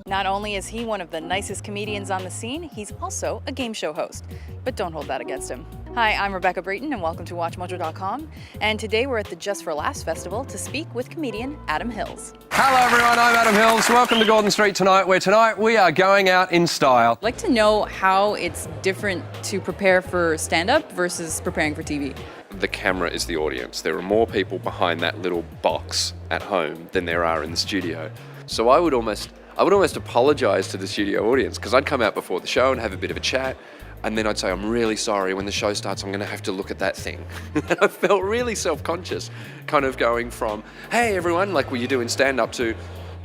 Not only is he one of the nicest comedians on the scene, he's also a game show host. But don't hold that against him. Hi, I'm Rebecca Brayton and welcome to WatchMojo.com. And today we're at the Just for Laughs Festival to speak with comedian Adam Hills. Hello everyone, I'm Adam Hills. Welcome to Gordon Street tonight, where tonight we are going out in style. I'd like to know how it's different to prepare for stand-up versus preparing for TV. The camera is the audience. There are more people behind that little box at home than there are in the studio. So I would almost apologise to the studio audience, because I'd come out before the show and have a bit of a chat, and then I'd say, I'm really sorry, when the show starts I'm going to have to look at that thing. And I felt really self-conscious, kind of going from, hey everyone, like what you do in stand-up, to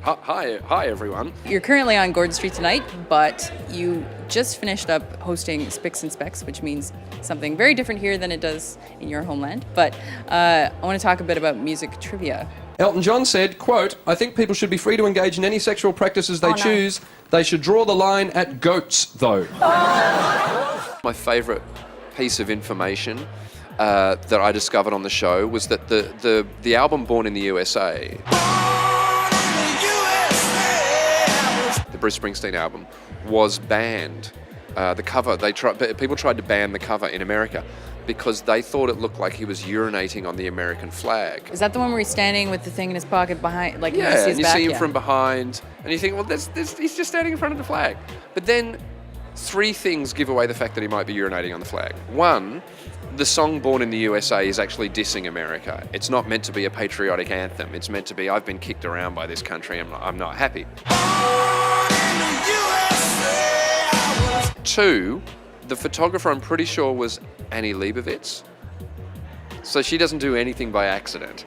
hi everyone. You're currently on Gordon Street tonight, but you just finished up hosting Spicks and Specs, which means something very different here than it does in your homeland. But I want to talk a bit about music trivia. Elton John said, quote, I think people should be free to engage in any sexual practices they choose. They should draw the line at goats, though. My favourite piece of information that I discovered on the show was that the album Born in the USA, the Bruce Springsteen album, was banned. The cover, people tried to ban the cover in America because they thought it looked like he was urinating on the American flag. Is that the one where he's standing with the thing in his pocket behind, like yeah, you see his and you back? see him from behind, and you think, well, he's just standing in front of the flag. But then three things give away the fact that he might be urinating on the flag. One, the song Born in the USA is actually dissing America. It's not meant to be a patriotic anthem. It's meant to be, I've been kicked around by this country, I'm not happy. Two, the photographer, I'm pretty sure, was Annie Leibovitz. So she doesn't do anything by accident.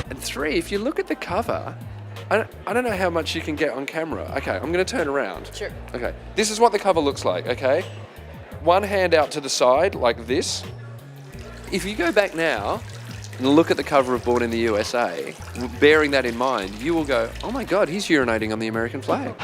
And three, if you look at the cover, I don't know how much you can get on camera. Okay, I'm going to turn around. Sure. Okay, this is what the cover looks like, okay? One hand out to the side, like this. If you go back now and look at the cover of Born in the USA, bearing that in mind, you will go, oh my God, he's urinating on the American flag.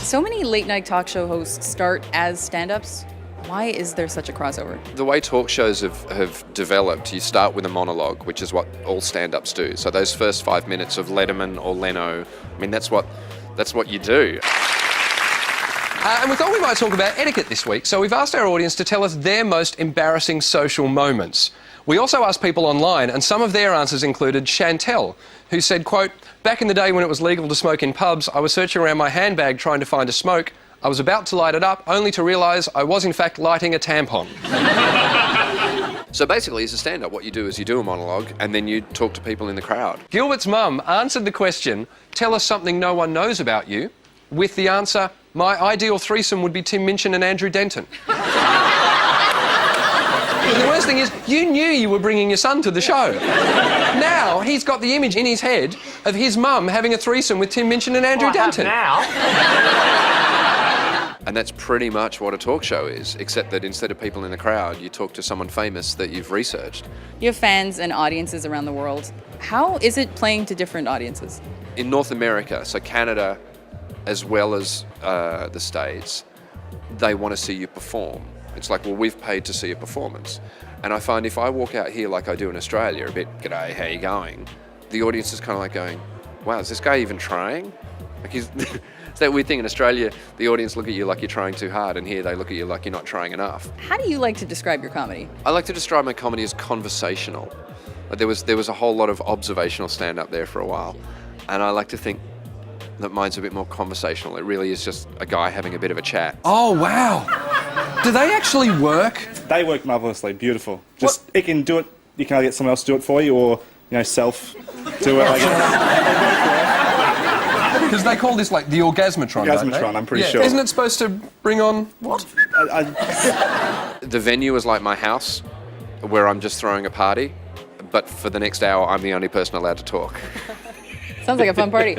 So many late night talk show hosts start as stand-ups. Why is there such a crossover? The way talk shows have developed, you start with a monologue, which is what all stand-ups do. So those first 5 minutes of Letterman or Leno, I mean, that's what you do. And we thought we might talk about etiquette this week, so we've asked our audience to tell us their most embarrassing social moments. We also asked people online, and some of their answers included Chantel, who said, quote, back in the day when it was legal to smoke in pubs, I was searching around my handbag trying to find a smoke. I was about to light it up, only to realise I was in fact lighting a tampon. So basically, as a stand-up, what you do is you do a monologue and then you talk to people in the crowd. Gilbert's mum answered the question, tell us something no one knows about you, with the answer, my ideal threesome would be Tim Minchin and Andrew Denton. The worst thing is, you knew you were bringing your son to the show. Now, he's got the image in his head of his mum having a threesome with Tim Minchin and Andrew Denton. And that's pretty much what a talk show is, except that instead of people in the crowd, you talk to someone famous that you've researched. You have fans and audiences around the world. How is it playing to different audiences? In North America, so Canada as well as the States, they want to see you perform. It's like, well, we've paid to see a performance. And I find if I walk out here like I do in Australia, a bit, g'day, how you going? The audience is kind of like going, wow, is this guy even trying? Like, it's that weird thing in Australia, the audience look at you like you're trying too hard, and here they look at you like you're not trying enough. How do you like to describe your comedy? I like to describe my comedy as conversational. Like there was a whole lot of observational stand-up there for a while, and I like to think that mine's a bit more conversational. It really is just a guy having a bit of a chat. Oh, wow. Do they actually work? They work marvellously, beautiful. Just, it can do it, you can either get someone else to do it for you or, self do it. Because they call this like the orgasmatron, Orgasmatron, I'm pretty sure. Isn't it supposed to bring on what? The venue is like my house, where I'm just throwing a party, but for the next hour, I'm the only person allowed to talk. Sounds like a fun party.